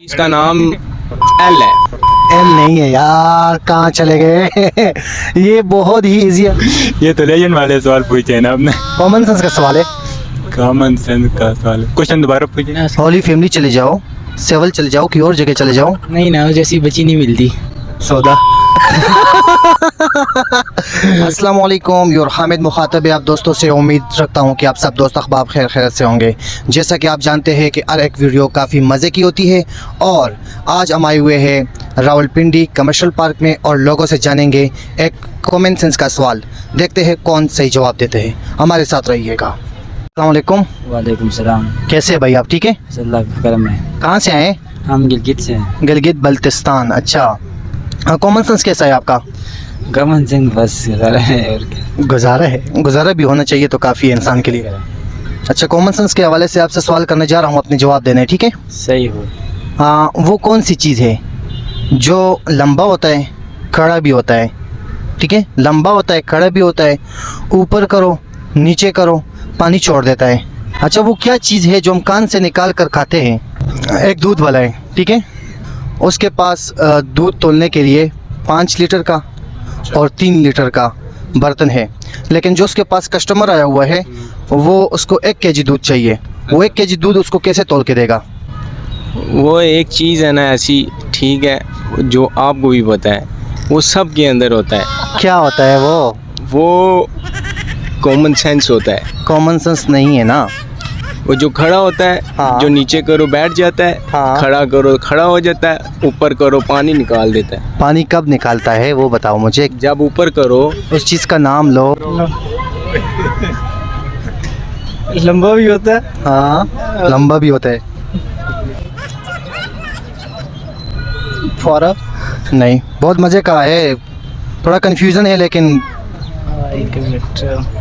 इसका नाम एल है। एल नहीं है यार, कहाँ चले गए? ये बहुत ही इजी है। ये तो लेजेंड वाले सवाल पूछे ना आपने। कॉमन सेंस का सवाल है। कॉमन सेंस का सवाल, क्वेश्चन दोबारा पूछिए। हॉली फैमिली चले जाओ, सेवल चले जाओ, कि और जगह चले जाओ। नहीं ना, जैसी बची नहीं मिलती। सौदा। अस्सलाम वालेकुम, योर हामिद मुखातब है आप दोस्तों से। उम्मीद रखता हूँ कि आप सब दोस्त अहबाब खैर खैरत से होंगे। जैसा कि आप जानते हैं कि हर एक वीडियो काफ़ी मज़े की होती है, और आज हम आए हुए हैं रावलपिंडी कमर्शियल पार्क में, और लोगों से जानेंगे एक कॉमन सेंस का सवाल। देखते हैं कौन सही जवाब देते हैं। हमारे साथ रहिएगा। अस्सलाम वालेकुम। वालेकुम सलाम। कैसे है भाई आप, ठीक है? अल्लाह का करम है। कहाँ से आए? हम गिलगित से हैं। गिलगित बल्तिस्तान। अच्छा, कॉमन सेंस कैसा है आपका? कॉमन सेंस बस गुजारा है और क्या। गुजारा है, गुजारा भी होना चाहिए तो काफ़ी है इंसान के लिए। अच्छा, कॉमन सेंस के हवाले से आपसे सवाल करने जा रहा हूँ, अपने जवाब देने, ठीक है? सही हो। वो कौन सी चीज़ है जो लंबा होता है, खड़ा भी होता है, ठीक है? लंबा होता है, खड़ा भी होता है, ऊपर करो नीचे करो पानी छोड़ देता है। अच्छा, वो क्या चीज़ है जो हम कान से निकाल कर खाते हैं? एक दूध वाला है, ठीक है? उसके पास दूध तोलने के लिए 5 लीटर का और 3 लीटर का बर्तन है, लेकिन जो उसके पास कस्टमर आया हुआ है वो उसको 1 केजी दूध चाहिए। वो 1 केजी दूध उसको कैसे तोल के देगा? वो एक चीज़ है ना ऐसी, ठीक है, जो आपको भी पता है, वो सब के अंदर होता है। क्या होता है वो? वो कॉमन सेंस होता है। कॉमन सेंस नहीं है ना। वो जो खड़ा होता है, हाँ। जो नीचे करो बैठ जाता है, हाँ। खड़ा करो खड़ा हो जाता है, ऊपर करो पानी निकाल देता है। पानी कब निकालता है वो बताओ मुझे। जब ऊपर करो, उस चीज़ का नाम लो। लंबा भी होता है। हाँ, लंबा भी होता है। फौरा। नहीं, बहुत मज़े का है, थोड़ा कन्फ्यूज़न है लेकिन। एक मिनट।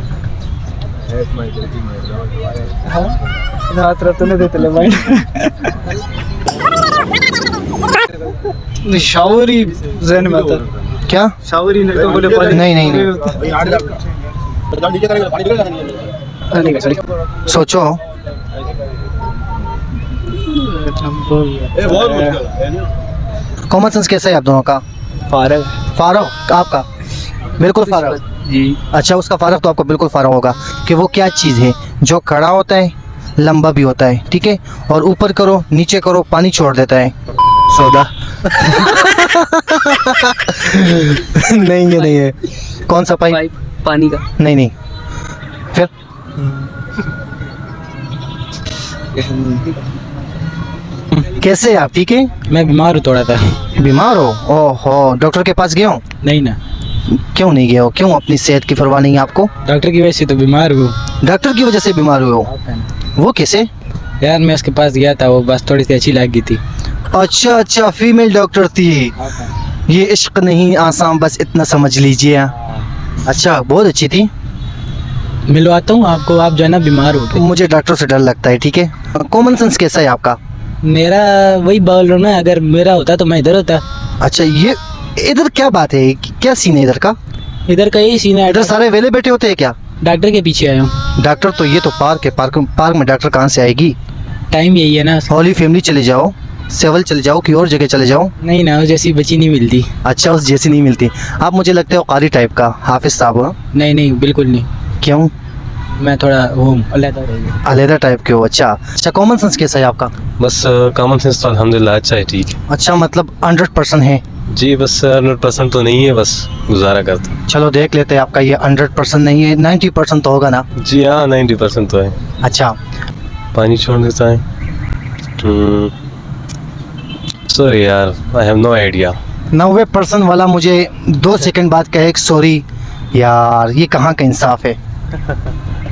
रात रात नहीं देते ले माइंड। शावरी जहन में आता। क्या? शावरी ने तो बोले नहीं नहीं नहीं, सोचो। कॉमन सेंस कैसा है आप दोनों का? फारग। फारग आपका? बिल्कुल फारग जी। अच्छा, उसका फारग तो आपको बिल्कुल फारग होगा कि वो क्या चीज़ है जो खड़ा होता है, लंबा भी होता है, ठीक है, और ऊपर करो नीचे करो पानी छोड़ देता है। सौदा। नहीं, ये नहीं है। कौन सा पाइप? पानी का। नहीं नहीं, फिर? कैसे हैं आप, ठीक है? मैं बीमार हूँ थोड़ा सा। बीमार हो? ओहो, डॉक्टर के पास गए हो? नहीं ना। क्यों नहीं गए हो? क्यों अपनी सेहत की परवाह नहीं है आपको? डॉक्टर की वजह से तो बीमार हूँ। डॉक्टर की वजह से बीमार हुए हो? वो कैसे? यार मैं उसके पास गया था, वो बस थोड़ी सी अच्छी लग गई थी। अच्छा अच्छा, फीमेल डॉक्टर थी। ये इश्क नहीं आसान, बस इतना समझ लीजिए। अच्छा, बहुत अच्छी थी। मिलवाता हूँ आपको, आप जो है ना बीमार हो गए। मुझे डॉक्टर से डर लगता है, ठीक है? कॉमन सेंस कैसा है आपका? मेरा वही बोल रहा हूँ ना, अगर मेरा होता तो मैं इधर होता। अच्छा, ये इधर क्या बात है? क्या सीन है इधर का? इधर का यही सीन है। इधर सारे वेले बैठे होते हैं क्या? डॉक्टर के पीछे आया हूँ। डॉक्टर तो ये तो पार्क है, पार्क में डॉक्टर कहाँ से आएगी? टाइम यही है ना। हॉली फैमिली चले जाओ, सेवल चले जाओ, कि और जगह चले जाओ। नहीं ना, जैसी बची नहीं मिलती। अच्छा, उस जैसी नहीं मिलती। आप मुझे लगते हो कारी टाइप का, हाफिज साहब हो? नहीं नहीं, बिल्कुल नहीं। क्यों? मैं थोड़ा हूँ अलग। अलहदा टाइप के हो। अच्छा, कॉमन सेंस कैसा है आपका? बस कॉमन सेंस तो अल्हम्दुलिल्लाह अच्छा है, ठीक है अच्छा, मतलब 100% है? जी, बस 100% तो नहीं है, बस गुजारा करता हूँ। चलो देख लेते हैं, आपका ये 100% नहीं है, 90% तो होगा ना? जी हाँ, 90% तो है। अच्छा, पानी छोड़ देता है। सॉरी यार, आई हैव नो आइडिया। 90% वाला मुझे 2 सेकंड बाद कहे सॉरी यार, ये कहाँ का इंसाफ है?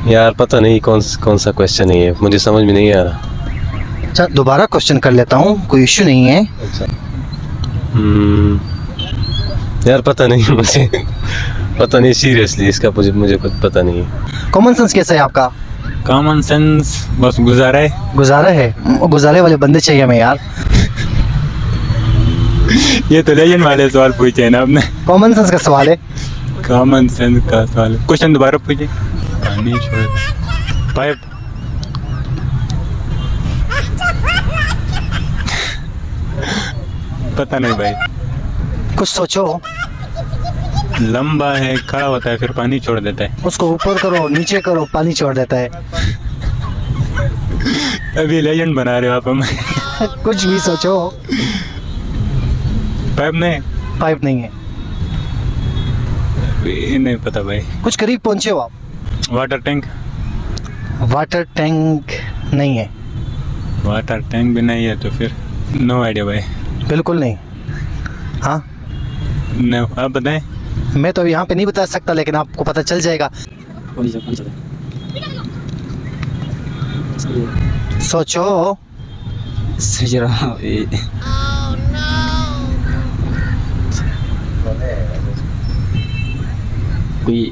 यार पता नहीं कौन सा क्वेश्चन है ये, मुझे समझ में नहीं आ रहा। अच्छा, दोबारा क्वेश्चन कर लेता हूँ, कोई इश्यू नहीं है। अच्छा। यार पता नहीं मुझे, पता नहीं सीरियसली, इसका मुझे कुछ पता नहीं है। कॉमन सेंस कैसा है आपका? कॉमन सेंस बस गुजारा है। गुजारा है? गुजारे वाले बंदे चाहिए हमें यार। ये तो लेजेंड वाले सवाल पूछे ना आपने। कॉमन सेंस का सवाल है। कॉमन सेंस का सवाल, क्वेश्चन दोबारा पूछिए। पानी छोड़ पाइप। पता नहीं भाई। कुछ सोचो। लंबा है, खड़ा होता है, फिर पानी छोड़ देता है। उसको ऊपर करो, नीचे करो, पानी छोड़ देता है। अभी लेजेंड बना रहे हो आप हमें। कुछ भी सोचो। पाइप नहीं? पाइप नहीं है। ये नहीं पता भाई। कुछ करीब पहुंचे हो आप। Water tank? वाटर टैंक नहीं है। वाटर टैंक भी नहीं है तो फिर नो आइडिया भाई। बिल्कुल नहीं। हाँ, नो, आप बताएं। मैं तो यहाँ पे नहीं बता सकता, लेकिन आपको पता चल जाएगा। सोचो। सोच रहा हूँ। कोई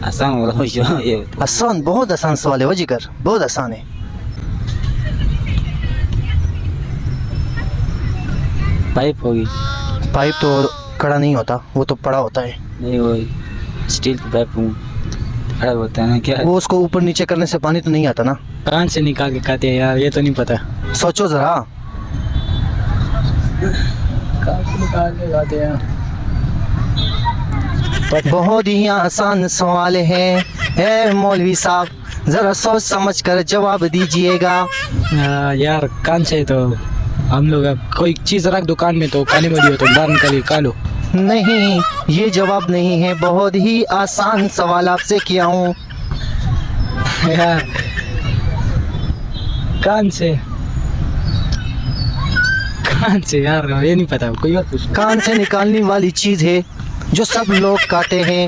आसान हो रहा है। आसान, बहुत आसान सवाल है वो जिगर, बहुत आसान है। पाइप होगी। पाइप तो कड़ा नहीं होता, वो तो पड़ा होता है। नहीं, वो स्टील का पाइप खड़ा होता है ना क्या? वो उसको ऊपर नीचे करने से पानी तो नहीं आता ना। कान से निकाल के खाते हैं यार, ये तो नहीं पता। सोचो जरा। कान से निकाल के खाते हैं। बहुत ही आसान सवाल है मौलवी साहब, जरा सोच समझ कर जवाब दीजिएगा। यार कान से तो हम लोग अब कोई चीज़ रख दुकान में तो खाने वाली हो तो बाहर निकाल खा लो। नहीं, ये जवाब नहीं है। बहुत ही आसान सवाल आपसे किया हूँ। यार कान से यार ये नहीं पता, कोई और पूछ। कान से निकालने वाली चीज है जो सब लोग खाते हैं।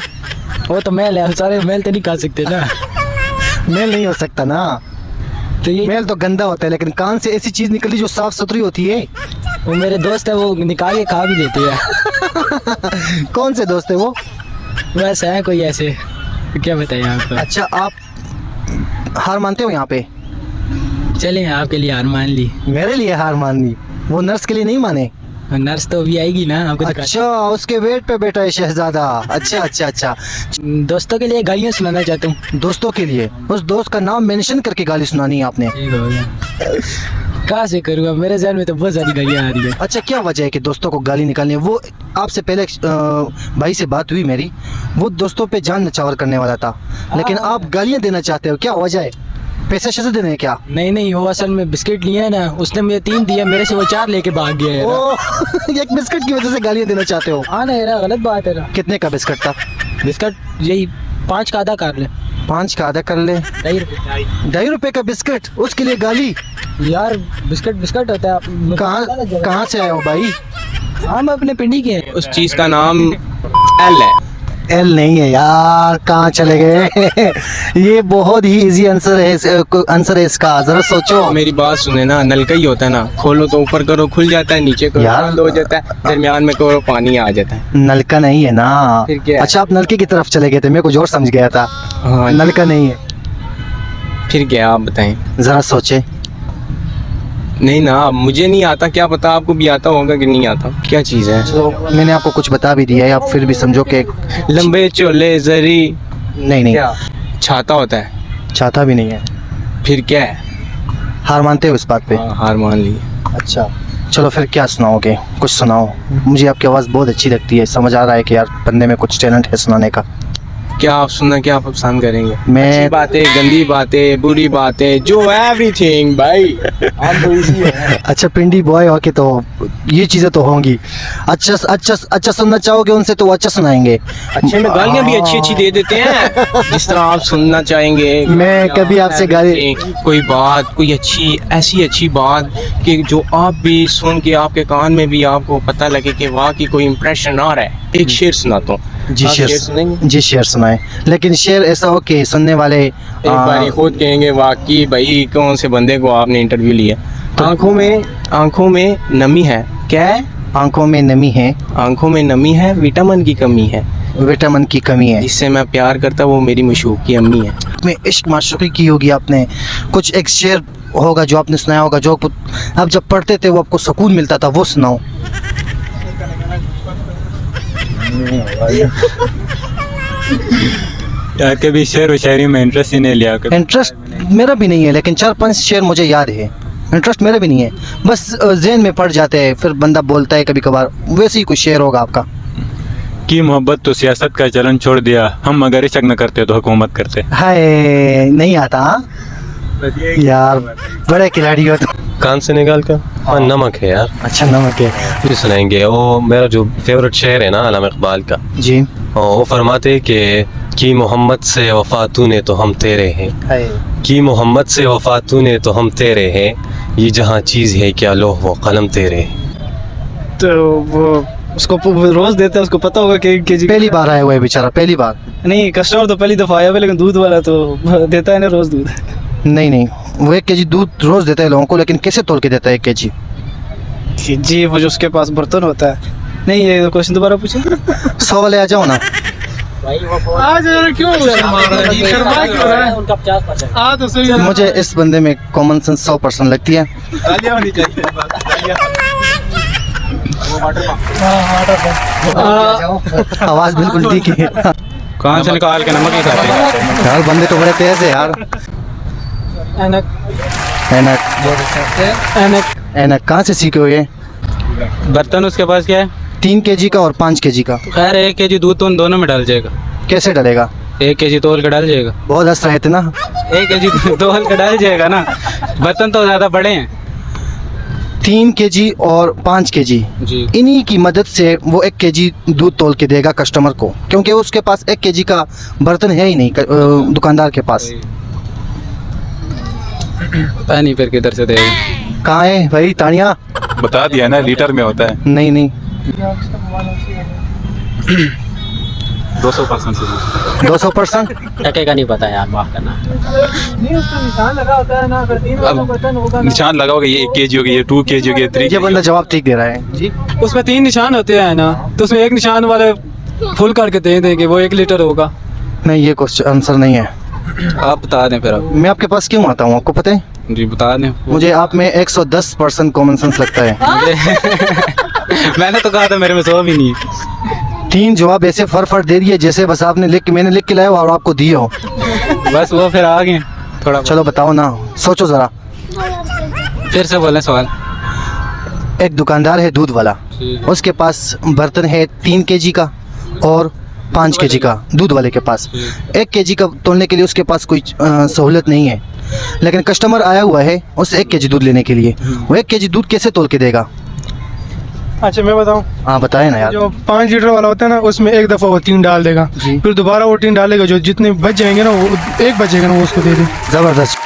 वो तो मेल है, सारे मेल तो नहीं खा सकते ना। मेल नहीं हो सकता ना, तो ये मेल तो गंदा होता है, लेकिन कान से ऐसी चीज निकली जो साफ सुथरी होती है। वो मेरे दोस्त है, वो निकाल के खा भी देते हैं। कौन से दोस्त है वो? वैसे है कोई ऐसे, क्या बताएं आपको। अच्छा, आप हार मानते हो यहाँ पे? चलें आपके लिए हार मान ली। मेरे लिए हार मान ली, वो नर्स के लिए नहीं माने। नर्स तो अभी आएगी ना आपको दिखा। अच्छा, उसके वेट पे बैठा है शहजादा। अच्छा अच्छा अच्छा। दोस्तों के लिए गालियाँ सुनाना चाहता हूँ। दोस्तों के लिए? उस दोस्त का नाम मेंशन करके गाली सुनानी है आपने? ठीक हो गया। कहाँ से करूँगा, मेरे ज़हन में तो बहुत सारी गालियाँ आ रही है। अच्छा, क्या वजह है कि दोस्तों को गाली निकालनी है? वो आपसे पहले भाई से बात हुई मेरी, वो दोस्तों पे जान नछावर करने वाला था, लेकिन आप गालियाँ देना चाहते हो, क्या वजह है? पैसे से देने हैं क्या? नहीं, वो असल में बिस्किट लिए है ना, उसने मुझे 3 दिया, मेरे से वो 4 लेके भाग गया है ना। ओ, एक बिस्किट की वजह से गालियाँ देना चाहते हो? हाँ ना यार, गलत बात है ना। कितने का बिस्किट था? बिस्किट यही 5 का आधा कर ले। 5 का आधा कर ले? 2.5 रुपए का बिस्किट, उसके लिए गाली? यार बिस्किट होता है। कहाँ से आए हो भाई? हम अपने पिंडी के हैं। उस चीज़ का नाम एल है। एल नहीं है यार, कहाँ चले गए? ये बहुत ही इजी आंसर है इसका, जरा सोचो। मेरी बात सुने ना, नलका ही होता है ना, खोलो तो ऊपर करो खुल जाता है, नीचे करो यार। बंद हो जाता है, दरमियान में करो पानी आ जाता है। नलका नहीं है ना। फिर क्या है? अच्छा, आप नलके की तरफ चले गए थे, मैं कुछ और समझ गया था। हाँ, नलका नहीं है। फिर क्या आप बताएं। जरा सोचे। नहीं ना, मुझे नहीं आता, क्या पता आपको भी आता होगा कि नहीं आता। क्या चीज़ है? तो मैंने आपको कुछ बता भी दिया है, आप फिर भी समझो कि लंबे चोले जरी। नहीं, छाता होता है? छाता भी नहीं है। फिर क्या है? हार मानते हो इस बात पे? हाँ, हार मान ली। अच्छा, चलो फिर क्या सुनाओगे? कुछ सुनाओ। मुझे आपकी आवाज़ बहुत अच्छी लगती है, समझ आ रहा है कि यार बंदे में कुछ टैलेंट है सुनाने का। क्या आप सुनना, क्या आप पसंद करेंगे? मैं- अच्छी बातें, गंदी बातें, बुरी बातें, जो एवरीथिंग भाई। हम तो इसी हैं। अच्छा, पिंडी बॉय हो के तो ये चीज़ें तो होंगी। अच्छा सुनना चाहोगे उनसे तो वो अच्छा सुनाएंगे। अच्छे में गालियाँ भी अच्छी दे देते हैं, जिस तरह आप सुनना चाहेंगे। मैं कभी आपसे गाली- कोई बात, कोई ऐसी बात कि जो आप भी सुन के आपके कान में भी आपको पता लगे कि वाह की कोई इम्प्रेशन आ रहा है। एक शेर सुनाता हूँ। जी आप शेर सुनेंगे? जी शेर सुनाए, लेकिन शेर ऐसा हो कि सुनने वाले एक बारी खुद कहेंगे वाकई भाई कौन से बंदे को आपने इंटरव्यू लिया। आंखों में नमी है। क्या है? आंखों में नमी है। आंखों में नमी है, विटामिन की कमी है। विटामिन की कमी है। जिससे मैं प्यार करता वो मेरी मशूक की अम्मी है। में इश्क माशूकी की होगी आपने। कुछ एक शेर होगा जो आपने सुनाया होगा, जो आप जब पढ़ते थे वो आपको सुकून मिलता था, वो सुनाओ। यार कभी शेर व शायरी में इंटरेस्ट ही नहीं लिया कभी। इंटरेस्ट मेरा भी नहीं है, लेकिन 4-5 शेर मुझे याद है। इंटरेस्ट मेरा भी नहीं है, बस जहन में पड़ जाते हैं, फिर बंदा बोलता है कभी कभार, वैसे ही कुछ शेयर होगा आपका। की मोहब्बत तो सियासत का चलन छोड़ दिया, हम अगर इशक न करते तो हुकूमत करते। हाय, नहीं आता हाँ? यार बड़े खिलाड़ी हो तुम। कान से निकाल कर। हाँ, नमक है यार। अच्छा नमक है भी सुनाएंगे। वो मेरा जो फेवरेट शेर है ना अल्लामा इकबाल का, जी। वो फरमाते हैं कि मोहम्मद से वफा तूने तो हम तेरे हैं, कि मोहम्मद से वफा तूने तो हम तेरे हैं, ये जहाँ चीज़ है क्या लोह वो कलम तेरे हैं। तो वो उसको रोज देता है, उसको पता होगा कि 1 kg पहली बार आया हुआ है बेचारा, पहली बार। नहीं, कस्टमर तो पहली दफा आया हुआ है, लेकिन दूध वाला तो देता है ना रोज दूध। नहीं नहीं, वो 1 kg दूध रोज देता है लोगों को, लेकिन कैसे तोल के देता है 1 kg? जी, वो जो उसके पास बर्तन होता है। नहीं, ये क्वेश्चन दोबारा पूछे। 100 वाले आ जाओ ना। मुझे इस बंदे में कॉमन सेंस 100% लगती है। आवाज बिल्कुल ठीक है। कहाँ से निकाल के नमक ही खाते हैं। यार बंदे तो बड़े तेज है यार। ऐनक ऐनक कहाँ से सीखे हो ये? बर्तन उसके पास क्या है? 3 kg का और 5 kg का। खैर 1 kg दूध तो उन दोनों में डाल जाएगा। कैसे डलेगा? 1 kg तोल के डाल जाएगा। बहुत हंस रहे थे ना। 1 kg तोल के डाल जाएगा ना, बर्तन तो ज़्यादा बड़े हैं। 3 kg और 5 kg, जी इन्हीं की मदद से वो 1 kg दूध तोल के देगा कस्टमर को, क्योंकि उसके पास 1 kg का बर्तन है ही नहीं दुकानदार के पास। पता नहीं फिर किधर से देगा। कहाँ है भाई तानिया? बता दिया ना, लीटर में होता है। नहीं नहीं, 200% से 200%। टके का नहीं पता यार, माफ करना। अब निशान लगाओगे, ये 1 kg हो गया, ये 2 kg हो गया, 3 ये बंदा जवाब ठीक दे रहा है जी। उसमें 3 निशान होते हैं ना, तो उसमें एक निशान वाले फुल करके दे देंगे, वो 1 लीटर होगा। नहीं, ये क्वेश्चन आंसर नहीं है। आप बता दें फिर अब। मैं आपके पास क्यों आता हूँ आपको पता है? जी बता दें। मुझे आप में 110% कॉमन सेंस लगता है। मैंने तो कहा था मेरे में 100 भी नहीं है। 3 जवाब ऐसे फर दे दिए जैसे बस आपने मैंने लिख के लाया और आपको दिए हो। बस वो फिर आ गए थोड़ा। चलो बताओ ना, सोचो जरा। फिर से बोलें सवाल। एक दुकानदार है दूध वाला, उसके पास बर्तन है 3 kg का और 5 kg का, दूध वाले के पास। 1 kg का तोलने के लिए उसके पास कोई सहूलत नहीं है, लेकिन कस्टमर आया हुआ है उससे 1 kg दूध लेने के लिए। वो 1 kg दूध कैसे तोल के देगा? अच्छा मैं बताऊं, हाँ बताए ना यार। जो 5 लीटर वाला होता है ना, उसमें एक दफ़ा वो 3 डाल देगा, जी। फिर दोबारा वो 3 डालेगा, जो जितने बच जाएंगे ना, वो 1 बचेगा ना, वो उसको दे दे। ज़बरदस्त।